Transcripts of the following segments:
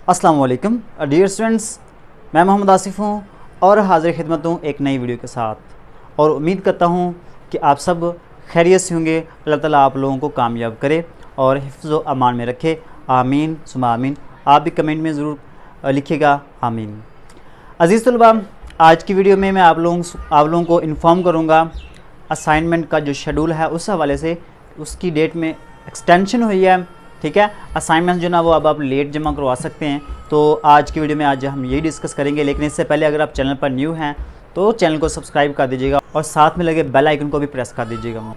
अस्सलाम वालेकुम dear students, मैं मोहम्मद आसिफ हूँ और हाज़िर खिदमत हूँ एक नई वीडियो के साथ। और उम्मीद करता हूँ कि आप सब खैरियत से होंगे। अल्लाह ताला आप लोगों को कामयाब करे और हिफ्ज़ व अमान में रखे। आमीन सुमा आमीन। आप भी कमेंट में ज़रूर लिखिएगा आमीन। अज़ीज़ तलबा, आज की वीडियो में मैं आप लोगों को इन्फॉर्म करूँगा असाइनमेंट का जो शेड्यूल है उस हवाले से। उसकी डेट में एक्सटेंशन हुई है, ठीक है। असाइनमेंट जो ना वो अब आप लेट जमा करवा सकते हैं। तो आज की वीडियो में आज हम यही डिस्कस करेंगे, लेकिन इससे पहले अगर आप चैनल पर न्यू हैं तो चैनल को सब्सक्राइब कर दीजिएगा और साथ में लगे बेल आइकन को भी प्रेस कर दीजिएगा।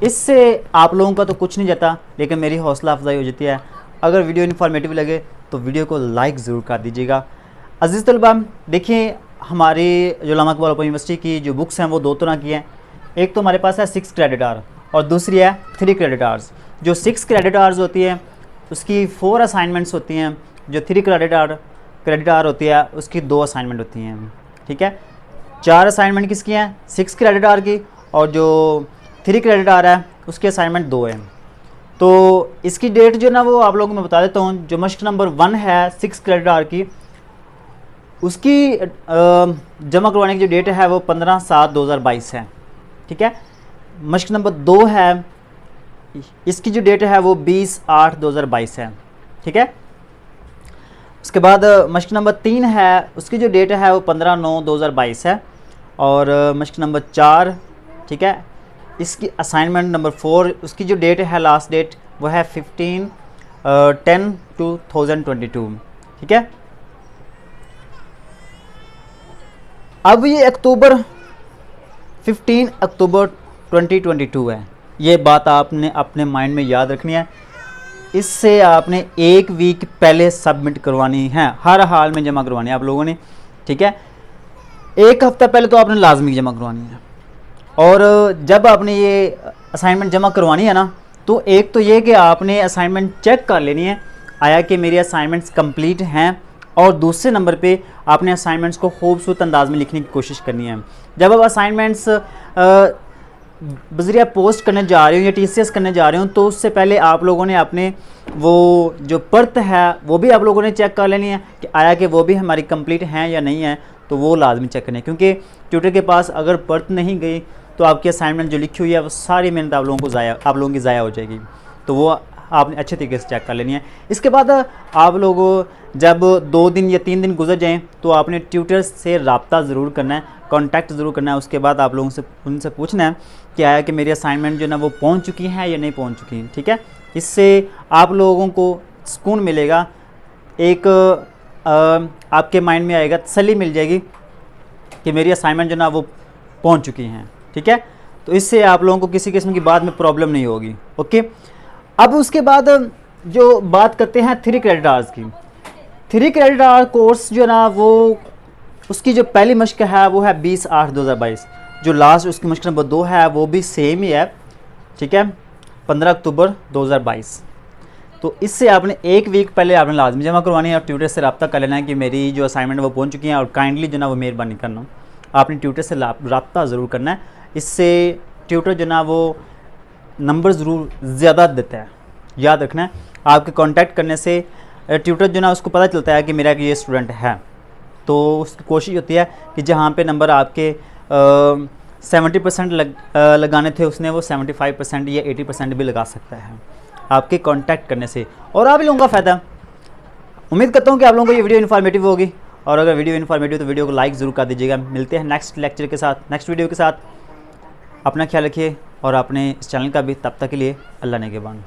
इससे आप लोगों का तो कुछ नहीं जाता, लेकिन मेरी हौसला अफजाई हो जाती है। अगर वीडियो इन्फॉर्मेटिव लगे तो वीडियो को लाइक ज़रूर कर दीजिएगा। अज़ीज़ तलबा, देखिए हमारी जो अल्लामा इकबाल ओपन यूनिवर्सिटी की जो बुक्स हैं वो दो तरह की हैं। एक तो हमारे पास है 6 क्रेडिट आवर और दूसरी है 3 क्रेडिट आवर्स। जो 6 क्रेडिट आवर्स होती है उसकी 4 असाइनमेंट्स होती हैं। जो 3 क्रेडिट आवर होती है उसकी 2 असाइनमेंट होती हैं, ठीक है। 4 असाइनमेंट किसकी हैं? 6 क्रेडिट आवर की, और जो 3 क्रेडिट आवर है उसकी असाइनमेंट 2 है। तो इसकी डेट जो ना वो आप लोगों को मैं बता देता हूँ। जो मश्क नंबर 1 है 6 क्रेडिट आवर की, उसकी जमा करवाने की जो डेट है वो 15/7/2022 है, ठीक है। मश्क नंबर 2 है, इसकी जो डेट है वो 20/8/2022 है, ठीक है। उसके बाद मश्क नंबर 3 है, उसकी जो डेट है वो 15/9/2022 है। और मश्क नंबर 4, ठीक है, इसकी असाइनमेंट नंबर 4, उसकी जो डेट है लास्ट डेट वो है 15/10/2022, ठीक है। अब ये 15 अक्टूबर 2022 है। ये बात आपने अपने माइंड में याद रखनी है। इससे आपने 1 वीक पहले सबमिट करवानी है, हर हाल में जमा करवानी है आप लोगों ने, ठीक है। 1 हफ्ता पहले तो आपने लाजमी जमा करवानी है। और जब आपने ये असाइनमेंट जमा करवानी है ना, तो एक तो ये कि आपने असाइनमेंट चेक कर लेनी है आया कि मेरी असाइनमेंट्स कंप्लीट हैं, और दूसरे नंबर पे आपने असाइनमेंट्स को खूबसूरत अंदाज में लिखने की कोशिश करनी है। जब आप असाइनमेंट्स बज़रिया पोस्ट करने जा रहे हो या TCS करने जा रहे हो, तो उससे पहले आप लोगों ने अपने वो जो पर्त है वो भी आप लोगों ने चेक कर लेनी है कि आया कि वो भी हमारी कंप्लीट हैं या नहीं है। तो वो लाजमी चेक करनी है, क्योंकि ट्यूटर के पास अगर पर्त नहीं गई तो आपकी असाइनमेंट जो लिखी हुई है वो सारी मेहनत आप लोगों की ज़ाया हो जाएगी। तो वो आपने अच्छे तरीके से चेक कर लेनी है। इसके बाद आप लोगों जब 2 दिन या 3 दिन गुजर जाएं तो आपने ट्यूटर से रब्ता ज़रूर करना है, कांटेक्ट ज़रूर करना है। उसके बाद आप लोगों से उनसे पूछना है कि आया कि मेरी असाइनमेंट जो ना वो पहुंच चुकी हैं या नहीं पहुंच चुकी हैं, ठीक है। इससे आप लोगों को सुकून मिलेगा, एक आपके माइंड में आएगा, तसल्ली मिल जाएगी कि मेरी असाइनमेंट जो ना वो पहुँच चुकी हैं, ठीक है। तो इससे आप लोगों को किसी किस्म की बाद में प्रॉब्लम नहीं होगी, ओके। अब उसके बाद जो बात करते हैं 3 क्रेडिट आवर्स की। 3 क्रेडिट आवर कोर्स जो ना वो उसकी जो पहली मश्क है वो है 20/8/2022। जो लास्ट उसकी मश्क नंबर 2 है वो भी सेम ही है, ठीक है, 15 अक्टूबर 2022। तो इससे आपने 1 वीक पहले आपने लाजमी जमा करवानी है और ट्यूटर से रब्ता कर लेना है कि मेरी जो असाइनमेंट वो पहुंच चुकी हैं। और काइंडली जो ना वो मेहरबानी करना, आपने ट्यूटर से रब्ता ज़रूर करना है। इससे ट्यूटर जो ना वो नंबर ज़रूर ज़्यादा देता है, याद रखना है। आपके कांटेक्ट करने से ट्यूटर जो ना उसको पता चलता है कि मेरा ये स्टूडेंट है। तो उसकी कोशिश होती है कि जहाँ पे नंबर आपके 70% लगाने थे उसने वो 75% या 80% भी लगा सकता है आपके कांटेक्ट करने से, और आप लोगों का फ़ायदा। उम्मीद करता हूँ कि आप लोगों को ये वीडियो इन्फॉर्मेटिव होगी, और अगर वीडियो इन्फॉर्मेटिव तो वीडियो को लाइक ज़रूर कर दीजिएगा। मिलते हैं नेक्स्ट लेक्चर के साथ, नेक्स्ट वीडियो के साथ। अपना ख्याल रखिए और अपने इस चैनल का भी। तब तक के लिए अल्लाह नेगेबान।